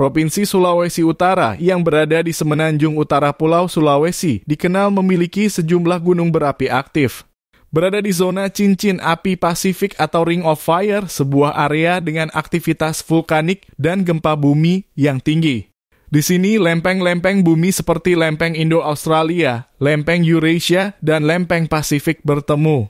Provinsi Sulawesi Utara yang berada di semenanjung utara Pulau Sulawesi dikenal memiliki sejumlah gunung berapi aktif. Berada di zona cincin api Pasifik atau Ring of Fire, sebuah area dengan aktivitas vulkanik dan gempa bumi yang tinggi. Di sini lempeng-lempeng bumi seperti lempeng Indo-Australia, lempeng Eurasia, dan lempeng Pasifik bertemu.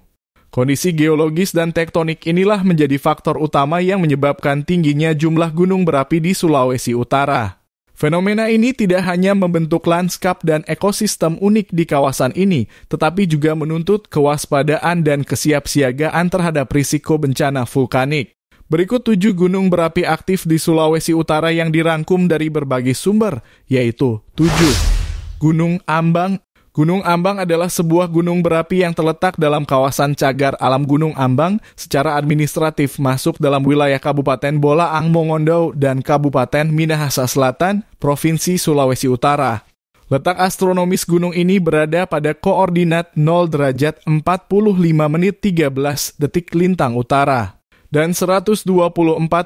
Kondisi geologis dan tektonik inilah menjadi faktor utama yang menyebabkan tingginya jumlah gunung berapi di Sulawesi Utara. Fenomena ini tidak hanya membentuk lanskap dan ekosistem unik di kawasan ini, tetapi juga menuntut kewaspadaan dan kesiapsiagaan terhadap risiko bencana vulkanik. Berikut 7 gunung berapi aktif di Sulawesi Utara yang dirangkum dari berbagai sumber, yaitu 7. Gunung Ambang. Gunung Ambang adalah sebuah gunung berapi yang terletak dalam kawasan cagar alam Gunung Ambang, secara administratif masuk dalam wilayah Kabupaten Bolaang Mongondo dan Kabupaten Minahasa Selatan, Provinsi Sulawesi Utara. Letak astronomis gunung ini berada pada koordinat 0 derajat 45 menit 13 detik lintang utara dan 124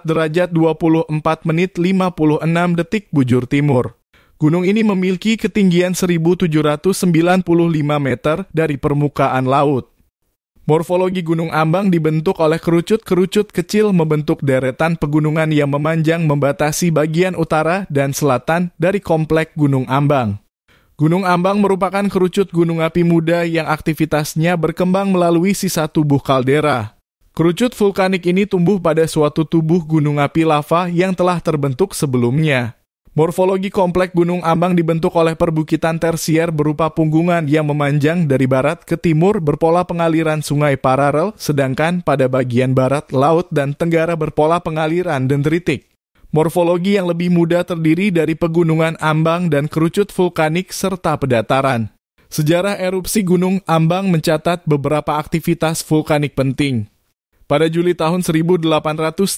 derajat 24 menit 56 detik bujur timur. Gunung ini memiliki ketinggian 1.795 meter dari permukaan laut. Morfologi Gunung Ambang dibentuk oleh kerucut-kerucut kecil membentuk deretan pegunungan yang memanjang membatasi bagian utara dan selatan dari komplek Gunung Ambang. Gunung Ambang merupakan kerucut gunung api muda yang aktivitasnya berkembang melalui sisa tubuh kaldera. Kerucut vulkanik ini tumbuh pada suatu tubuh gunung api lava yang telah terbentuk sebelumnya. Morfologi komplek Gunung Ambang dibentuk oleh perbukitan tersier berupa punggungan yang memanjang dari barat ke timur berpola pengaliran sungai paralel, sedangkan pada bagian barat, laut, dan tenggara berpola pengaliran dendritik. Morfologi yang lebih muda terdiri dari pegunungan ambang dan kerucut vulkanik serta pedataran. Sejarah erupsi Gunung Ambang mencatat beberapa aktivitas vulkanik penting. Pada Juli tahun 1839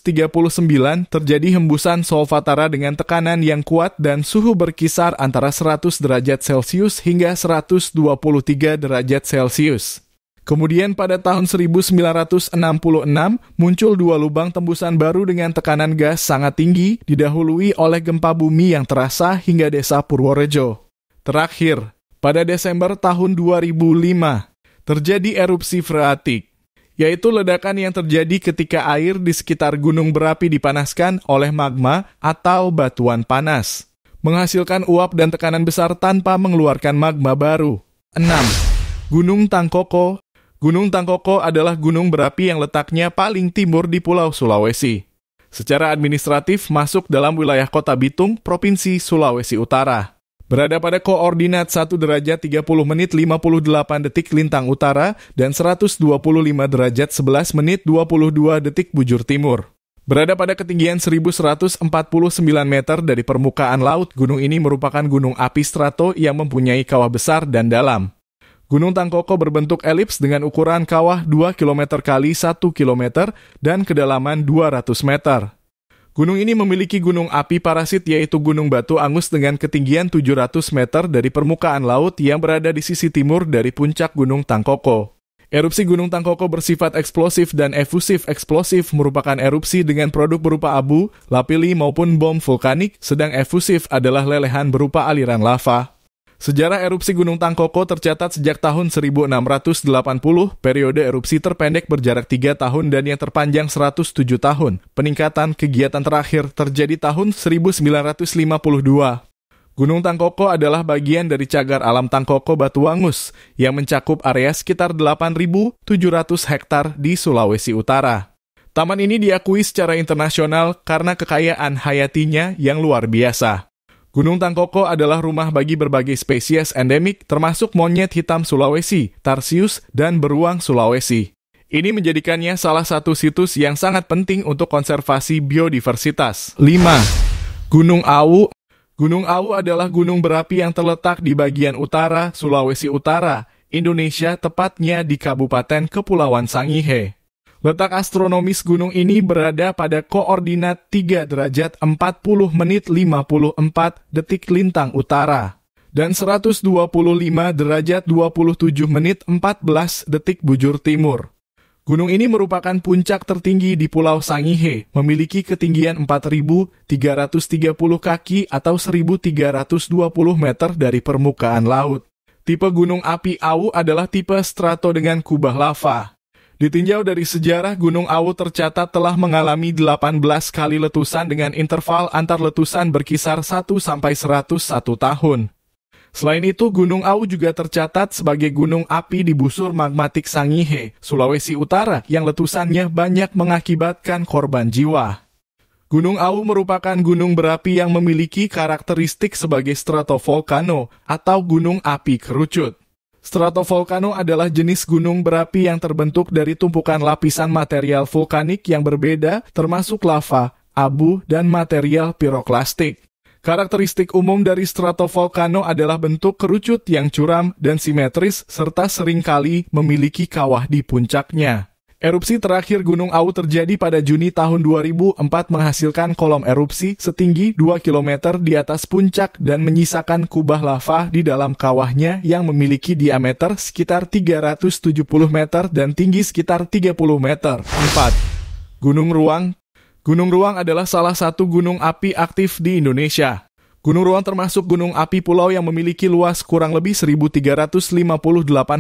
terjadi hembusan solvatara dengan tekanan yang kuat dan suhu berkisar antara 100 derajat Celcius hingga 123 derajat Celcius. Kemudian pada tahun 1966 muncul 2 lubang tembusan baru dengan tekanan gas sangat tinggi didahului oleh gempa bumi yang terasa hingga desa Purworejo. Terakhir, pada Desember tahun 2005 terjadi erupsi freatik, yaitu ledakan yang terjadi ketika air di sekitar gunung berapi dipanaskan oleh magma atau batuan panas, menghasilkan uap dan tekanan besar tanpa mengeluarkan magma baru. 6. Gunung Tangkoko. Gunung Tangkoko adalah gunung berapi yang letaknya paling timur di Pulau Sulawesi. Secara administratif masuk dalam wilayah Kota Bitung, Provinsi Sulawesi Utara. Berada pada koordinat 1 derajat 30 menit 58 detik lintang utara dan 125 derajat 11 menit 22 detik bujur timur. Berada pada ketinggian 1149 meter dari permukaan laut, gunung ini merupakan gunung api strato yang mempunyai kawah besar dan dalam. Gunung Tangkoko berbentuk elips dengan ukuran kawah 2 km x 1 km dan kedalaman 200 meter. Gunung ini memiliki gunung api parasit yaitu Gunung Batu Angus dengan ketinggian 700 meter dari permukaan laut yang berada di sisi timur dari puncak Gunung Tangkoko. Erupsi Gunung Tangkoko bersifat eksplosif dan efusif. Eksplosif merupakan erupsi dengan produk berupa abu, lapilli maupun bom vulkanik, sedang efusif adalah lelehan berupa aliran lava. Sejarah erupsi Gunung Tangkoko tercatat sejak tahun 1680, periode erupsi terpendek berjarak 3 tahun dan yang terpanjang 107 tahun. Peningkatan kegiatan terakhir terjadi tahun 1952. Gunung Tangkoko adalah bagian dari cagar alam Tangkoko Batuangus yang mencakup area sekitar 8.700 hektar di Sulawesi Utara. Taman ini diakui secara internasional karena kekayaan hayatinya yang luar biasa. Gunung Tangkoko adalah rumah bagi berbagai spesies endemik termasuk monyet hitam Sulawesi, tarsius, dan beruang Sulawesi. Ini menjadikannya salah satu situs yang sangat penting untuk konservasi biodiversitas. 5. Gunung Awu. Gunung Awu adalah gunung berapi yang terletak di bagian utara Sulawesi Utara, Indonesia, tepatnya di Kabupaten Kepulauan Sangihe. Letak astronomis gunung ini berada pada koordinat 3 derajat 40 menit 54 detik lintang utara dan 125 derajat 27 menit 14 detik bujur timur. Gunung ini merupakan puncak tertinggi di Pulau Sangihe, memiliki ketinggian 4.330 kaki atau 1.320 meter dari permukaan laut. Tipe gunung api Awu adalah tipe strato dengan kubah lava. Ditinjau dari sejarah, Gunung Awu tercatat telah mengalami 18 kali letusan dengan interval antar letusan berkisar 1-101 tahun. Selain itu, Gunung Awu juga tercatat sebagai gunung api di busur magmatik Sangihe, Sulawesi Utara, yang letusannya banyak mengakibatkan korban jiwa. Gunung Awu merupakan gunung berapi yang memiliki karakteristik sebagai stratovolcano atau gunung api kerucut. Stratovolcano adalah jenis gunung berapi yang terbentuk dari tumpukan lapisan material vulkanik yang berbeda, termasuk lava, abu, dan material piroklastik. Karakteristik umum dari stratovolcano adalah bentuk kerucut yang curam dan simetris serta seringkali memiliki kawah di puncaknya. Erupsi terakhir Gunung Awu terjadi pada Juni tahun 2004 menghasilkan kolom erupsi setinggi 2 km di atas puncak dan menyisakan kubah lava di dalam kawahnya yang memiliki diameter sekitar 370 meter dan tinggi sekitar 30 meter. 4. Gunung Ruang. Gunung Ruang adalah salah satu gunung api aktif di Indonesia. Gunung Ruang termasuk gunung api pulau yang memiliki luas kurang lebih 1.358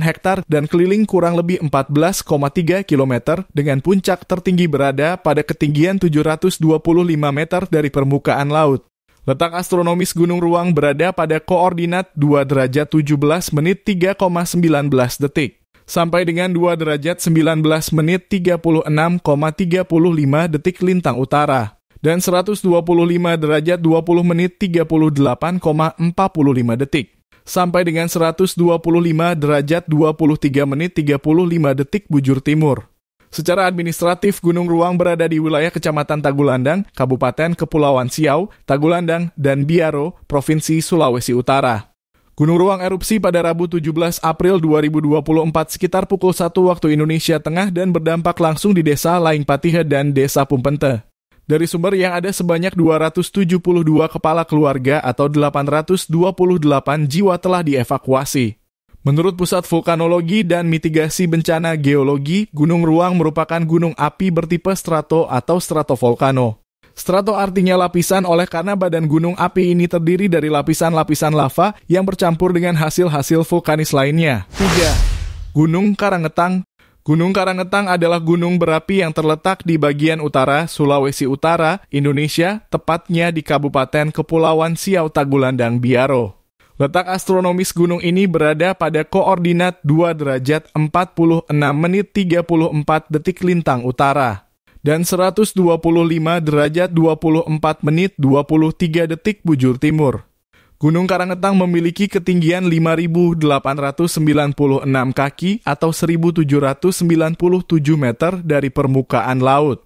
hektar dan keliling kurang lebih 14,3 km dengan puncak tertinggi berada pada ketinggian 725 meter dari permukaan laut. Letak astronomis Gunung Ruang berada pada koordinat 2 derajat 17 menit 3,19 detik. Sampai dengan 2 derajat 19 menit 36,35 detik lintang utara, dan 125 derajat 20 menit 38,45 detik, sampai dengan 125 derajat 23 menit 35 detik bujur timur. Secara administratif, Gunung Ruang berada di wilayah Kecamatan Tagulandang, Kabupaten Kepulauan Siau, Tagulandang, dan Biaro, Provinsi Sulawesi Utara. Gunung Ruang erupsi pada Rabu 17 April 2024 sekitar pukul 1 waktu Indonesia Tengah dan berdampak langsung di Desa Laing Patihe dan Desa Pumpente. Dari sumber yang ada sebanyak 272 kepala keluarga atau 828 jiwa telah dievakuasi. Menurut Pusat Vulkanologi dan Mitigasi Bencana Geologi, Gunung Ruang merupakan gunung api bertipe strato atau stratovolcano. Strato artinya lapisan oleh karena badan gunung api ini terdiri dari lapisan-lapisan lava yang bercampur dengan hasil-hasil vulkanis lainnya. 3. Gunung Karangetang. Gunung Karangetang adalah gunung berapi yang terletak di bagian utara Sulawesi Utara, Indonesia, tepatnya di Kabupaten Kepulauan Siau Tagulandang, Biaro. Letak astronomis gunung ini berada pada koordinat 2 derajat 46 menit 34 detik lintang utara. Dan 125 derajat 24 menit 23 detik bujur timur. Gunung Karangetang memiliki ketinggian 5.896 kaki atau 1.797 meter dari permukaan laut.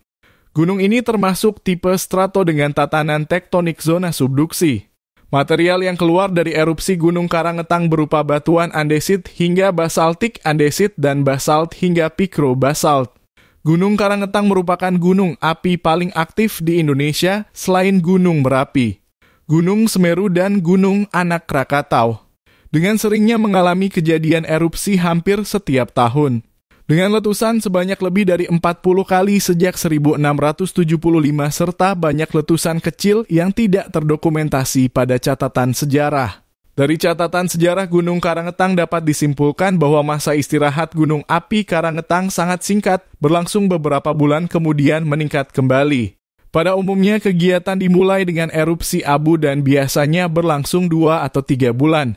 Gunung ini termasuk tipe strato dengan tatanan tektonik zona subduksi. Material yang keluar dari erupsi Gunung Karangetang berupa batuan andesit hingga basaltik andesit dan basalt hingga pikrobasalt. Gunung Karangetang merupakan gunung api paling aktif di Indonesia selain Gunung Merapi, Gunung Semeru, dan Gunung Anak Krakatau. Dengan seringnya mengalami kejadian erupsi hampir setiap tahun. Dengan letusan sebanyak lebih dari 40 kali sejak 1675 serta banyak letusan kecil yang tidak terdokumentasi pada catatan sejarah. Dari catatan sejarah Gunung Karangetang dapat disimpulkan bahwa masa istirahat gunung api Karangetang sangat singkat, berlangsung beberapa bulan kemudian meningkat kembali. Pada umumnya kegiatan dimulai dengan erupsi abu dan biasanya berlangsung 2 atau 3 bulan.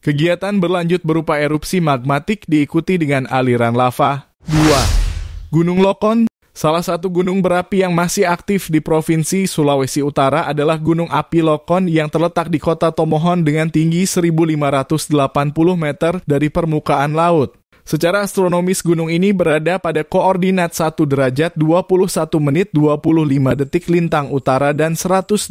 Kegiatan berlanjut berupa erupsi magmatik diikuti dengan aliran lava. 2. Gunung Lokon. Salah satu gunung berapi yang masih aktif di Provinsi Sulawesi Utara adalah Gunung Api Lokon yang terletak di kota Tomohon dengan tinggi 1.580 meter dari permukaan laut. Secara astronomis gunung ini berada pada koordinat 1 derajat 21 menit 25 detik lintang utara dan 124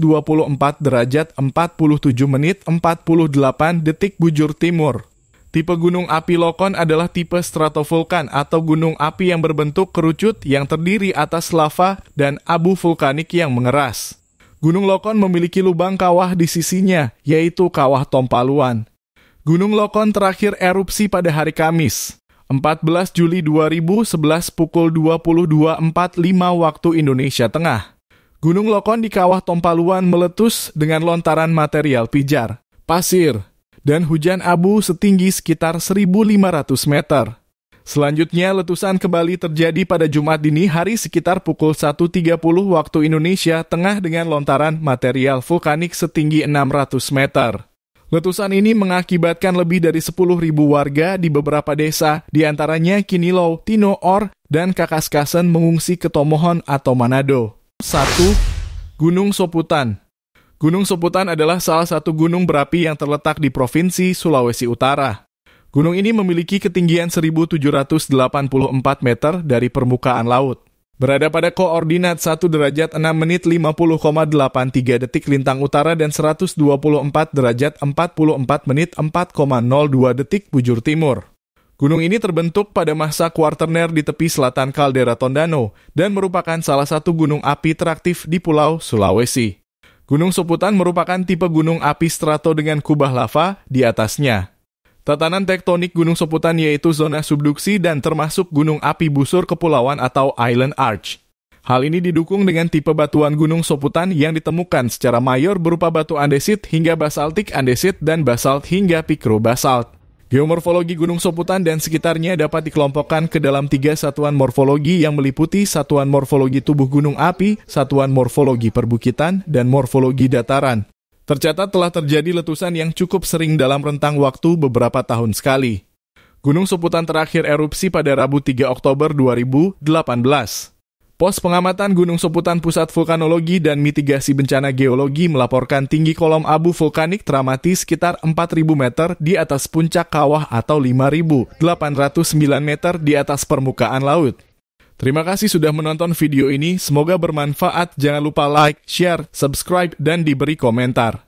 derajat 47 menit 48 detik bujur timur. Tipe gunung api Lokon adalah tipe stratovolkan atau gunung api yang berbentuk kerucut yang terdiri atas lava dan abu vulkanik yang mengeras. Gunung Lokon memiliki lubang kawah di sisinya, yaitu Kawah Tompaluan. Gunung Lokon terakhir erupsi pada hari Kamis, 14 Juli 2011 pukul 22.45 waktu Indonesia Tengah. Gunung Lokon di Kawah Tompaluan meletus dengan lontaran material pijar, pasir, dan hujan abu setinggi sekitar 1.500 meter. Selanjutnya, letusan kembali terjadi pada Jumat dini hari sekitar pukul 1.30 waktu Indonesia Tengah dengan lontaran material vulkanik setinggi 600 meter. Letusan ini mengakibatkan lebih dari 10.000 warga di beberapa desa, di antaranya Kinilau, Tinoor, dan Kakaskasen mengungsi ke Tomohon atau Manado. 1. Gunung Soputan. Gunung Soputan adalah salah satu gunung berapi yang terletak di Provinsi Sulawesi Utara. Gunung ini memiliki ketinggian 1.784 meter dari permukaan laut. Berada pada koordinat 1 derajat 6 menit 50,83 detik lintang utara dan 124 derajat 44 menit 4,02 detik bujur timur. Gunung ini terbentuk pada masa Kuarterner di tepi selatan kaldera Tondano dan merupakan salah satu gunung api teraktif di Pulau Sulawesi. Gunung Soputan merupakan tipe gunung api strato dengan kubah lava di atasnya. Tatanan tektonik Gunung Soputan yaitu zona subduksi dan termasuk gunung api busur kepulauan atau island arch. Hal ini didukung dengan tipe batuan Gunung Soputan yang ditemukan secara mayor berupa batu andesit hingga basaltik andesit dan basalt hingga pikrobasalt. Geomorfologi Gunung Soputan dan sekitarnya dapat dikelompokkan ke dalam 3 satuan morfologi yang meliputi satuan morfologi tubuh gunung api, satuan morfologi perbukitan, dan morfologi dataran. Tercatat telah terjadi letusan yang cukup sering dalam rentang waktu beberapa tahun sekali. Gunung Soputan terakhir erupsi pada Rabu 3 Oktober 2018. Pos Pengamatan Gunung Soputan Pusat Vulkanologi dan Mitigasi Bencana Geologi melaporkan tinggi kolom abu vulkanik teramati sekitar 4.000 meter di atas puncak kawah atau 5.809 meter di atas permukaan laut. Terima kasih sudah menonton video ini, semoga bermanfaat. Jangan lupa like, share, subscribe, dan diberi komentar.